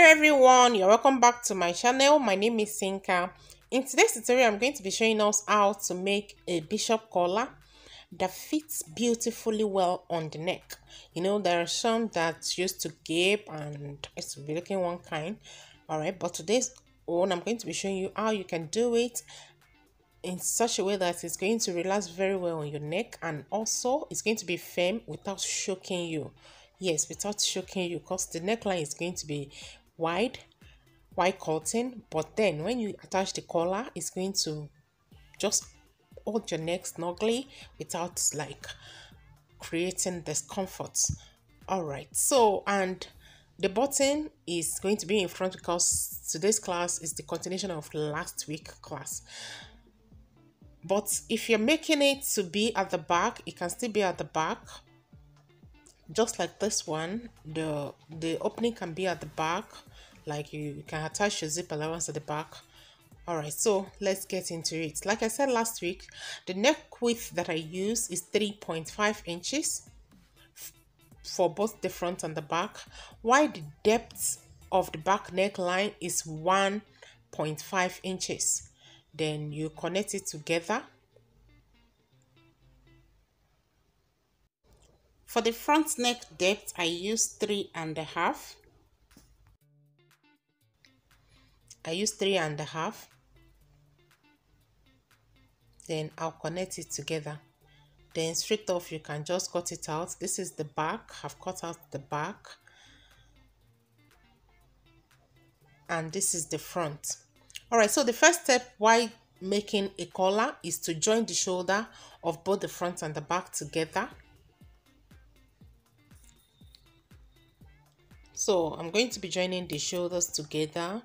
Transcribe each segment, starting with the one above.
Everyone, you're welcome back to my channel. My name is Sinka. In today's tutorial, I'm going to be showing us how to make a bishop collar that fits beautifully well on the neck. You know, there are some that used to gape and it's be looking one kind. Alright, but today's one, I'm going to be showing you how you can do it in such a way that it's going to relax very well on your neck, and also it's going to be firm without shocking you. Yes, without shocking you, because the neckline is going to be wide cotton, but then when you attach the collar, it's going to just hold your neck snugly without like creating discomfort. All right, so and the button is going to be in front because today's class is the continuation of last week class. But if you're making it to be at the back, it can still be at the back. Just like this one, the opening can be at the back. Like you can attach your zip allowance at the back. All right, so let's get into it. Like I said last week, the neck width that I use is 3.5 inches for both the front and the back, while the depth of the back neckline is 1.5 inches. Then you connect it together. For the front neck depth, I use 3.5. I use 3.5. Then I'll connect it together. Then straight off, you can just cut it out. This is the back. I've cut out the back. And this is the front. All right, so the first step while making a collar is to join the shoulder of both the front and the back together. So I'm going to be joining the shoulders together.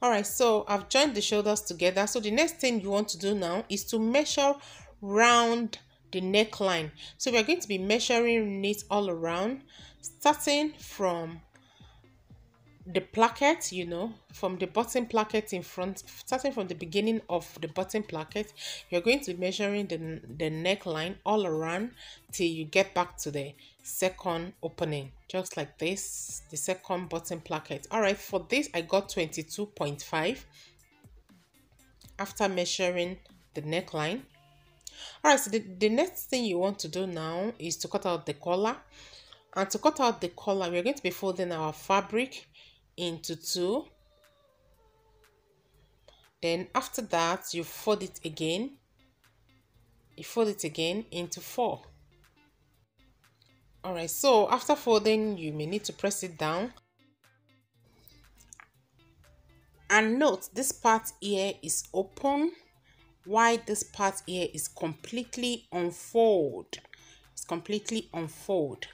All right, so I've joined the shoulders together. So the next thing you want to do now is to measure round the neckline. So we're going to be measuring it all around, starting from the placket, you know, from the bottom placket in front, starting from the beginning of the bottom placket. You're going to be measuring the neckline all around till you get back to the second opening, just like this, the second bottom placket. All right, for this I got 22.5 after measuring the neckline. All right, so the next thing you want to do now is to cut out the collar. And to cut out the collar, we're going to be folding our fabric into two. Then after that, you fold it again. You fold it again into 4. All right, so after folding, you may need to press it down. And note, this part here is open, while this part here is completely unfold. It's completely unfold.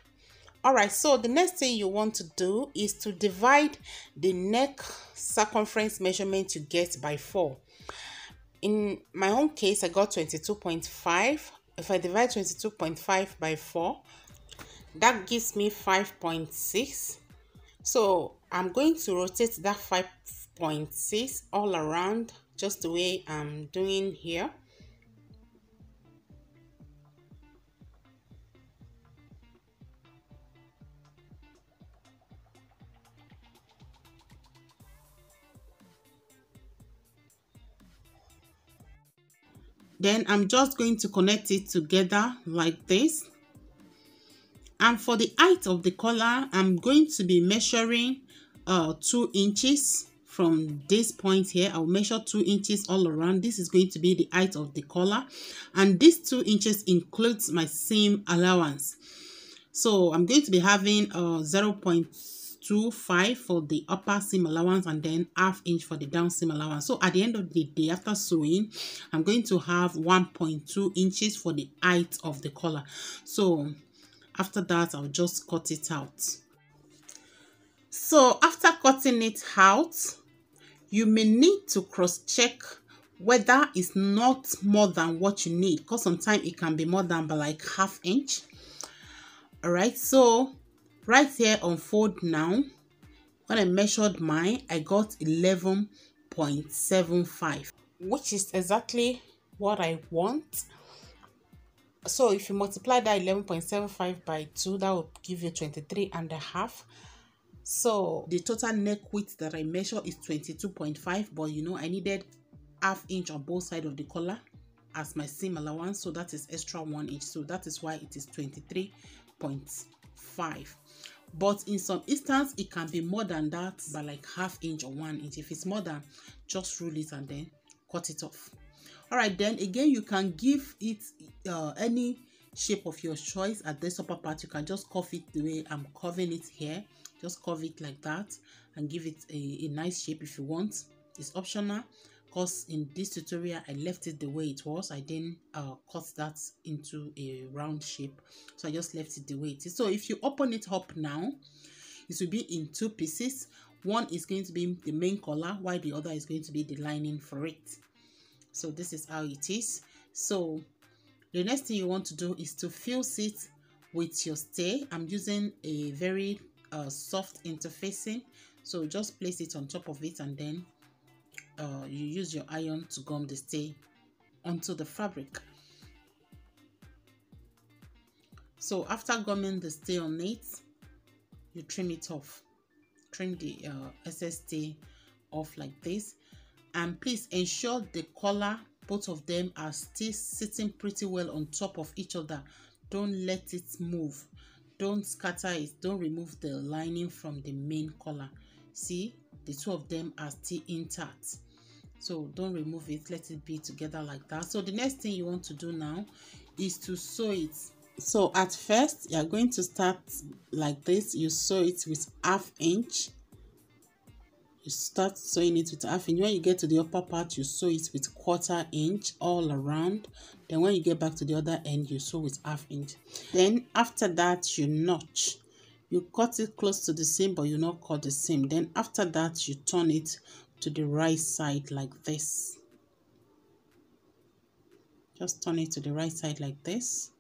All right, so the next thing you want to do is to divide the neck circumference measurement you get by 4. In my own case, I got 22.5. If I divide 22.5 by 4, that gives me 5.6. So I'm going to rotate that 5.6 all around, just the way I'm doing here. Then I'm just going to connect it together like this. And for the height of the collar, I'm going to be measuring 2 inches from this point here. I'll measure 2 inches all around. This is going to be the height of the collar. And this 2 inches includes my seam allowance. So I'm going to be having 0.25 for the upper seam allowance and then ½ inch for the down seam allowance. So at the end of the day, after sewing, I'm going to have 1.2 inches for the height of the collar. So after that, I'll just cut it out. So after cutting it out, you may need to cross-check whether it's not more than what you need, because sometimes it can be more than by like ½ inch. All right, so right here on fold now, when I measured mine, I got 11.75, which is exactly what I want. So if you multiply that 11.75 by 2, that will give you 23 and a half. So the total neck width that I measure is 22.5, but you know I needed half inch on both sides of the collar as my seam allowance, so that is extra 1 inch, so that is why it is 23.5. But in some instance it can be more than that by like half inch or 1 inch. If it's more than, just rule it and then cut it off. All right, then again you can give it any shape of your choice. At this upper part you can just curve it the way I'm curving it here. Just curve it like that and give it a nice shape if you want. It's optional, because in this tutorial I left it the way it was. I didn't cut that into a round shape, so I just left it the way it is. So if you open it up now, it will be in two pieces. One is going to be the main collar, while the other is going to be the lining for it. So this is how it is. So the next thing you want to do is to fuse it with your stay. I'm using a very soft interfacing, so just place it on top of it, and then you use your iron to gum the stay onto the fabric. So after gumming the stay on it, you trim it off. Trim the excess stay off like this, and please ensure the collar, both of them, are still sitting pretty well on top of each other. Don't let it move, don't scatter it, don't remove the lining from the main collar. See, the two of them are still intact, so don't remove it, let it be together like that. So the next thing you want to do now is to sew it. So at first you're going to start like this. You sew it with half inch. You start sewing it with half inch. When you get to the upper part, you sew it with 1/4 inch all around. Then when you get back to the other end, you sew with half inch. Then after that, you notch. You cut it close to the seam, but you not cut the seam. Then after that, you turn it to the right side like this. Just turn it to the right side like this.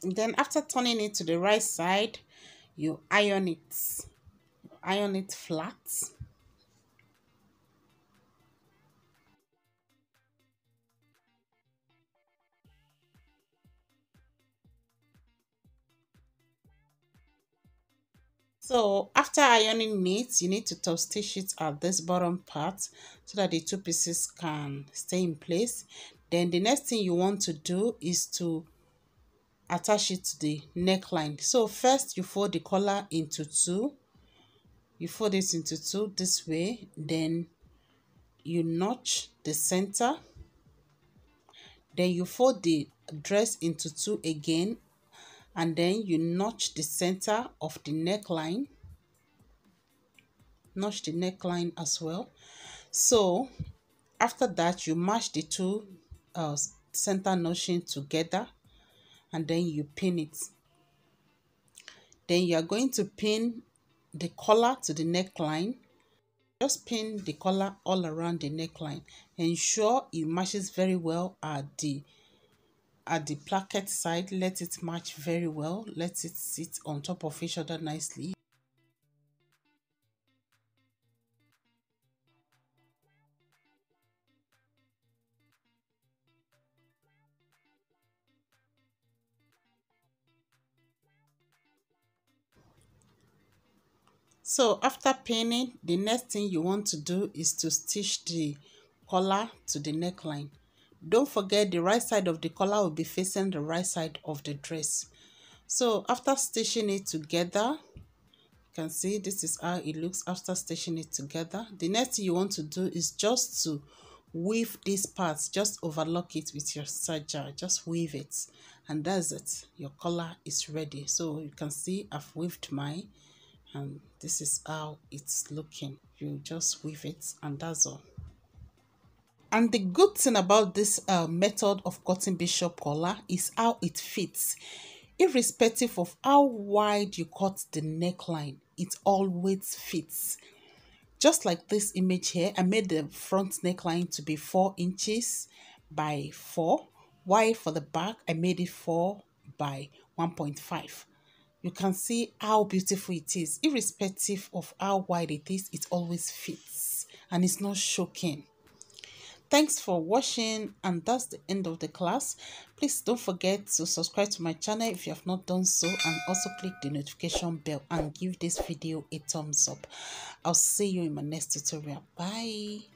And then after turning it to the right side, you iron it. Iron it flat. So after ironing it, you need to top stitch it at this bottom part so that the two pieces can stay in place. Then the next thing you want to do is to attach it to the neckline. So first you fold the collar into two. You fold it into two this way. Then you notch the center. Then you fold the dress into two again. And then you notch the center of the neckline. Notch the neckline as well. So after that, you match the two center notching together, and then you pin it. Then you are going to pin the collar to the neckline. Just pin the collar all around the neckline. Ensure it matches very well at the placket side. Let it match very well. Let it sit on top of each other nicely. So after pinning, the next thing you want to do is to stitch the collar to the neckline. Don't forget, the right side of the collar will be facing the right side of the dress. So after stitching it together, you can see this is how it looks after stitching it together. The next thing you want to do is just to weave these parts. Just overlock it with your serger. Just weave it, and that's it. Your collar is ready. So you can see I've weaved mine, and this is how it's looking. You just weave it, and that's all. And the good thing about this method of cutting bishop collar is how it fits. Irrespective of how wide you cut the neckline, it always fits. Just like this image here, I made the front neckline to be 4 inches by 4, while for the back I made it 4 by 1.5. You can see how beautiful it is. Irrespective of how wide it is, it always fits and it's not shocking. Thanks for watching, and that's the end of the class. Please don't forget to subscribe to my channel if you have not done so, and also click the notification bell and give this video a thumbs up. I'll see you in my next tutorial. Bye.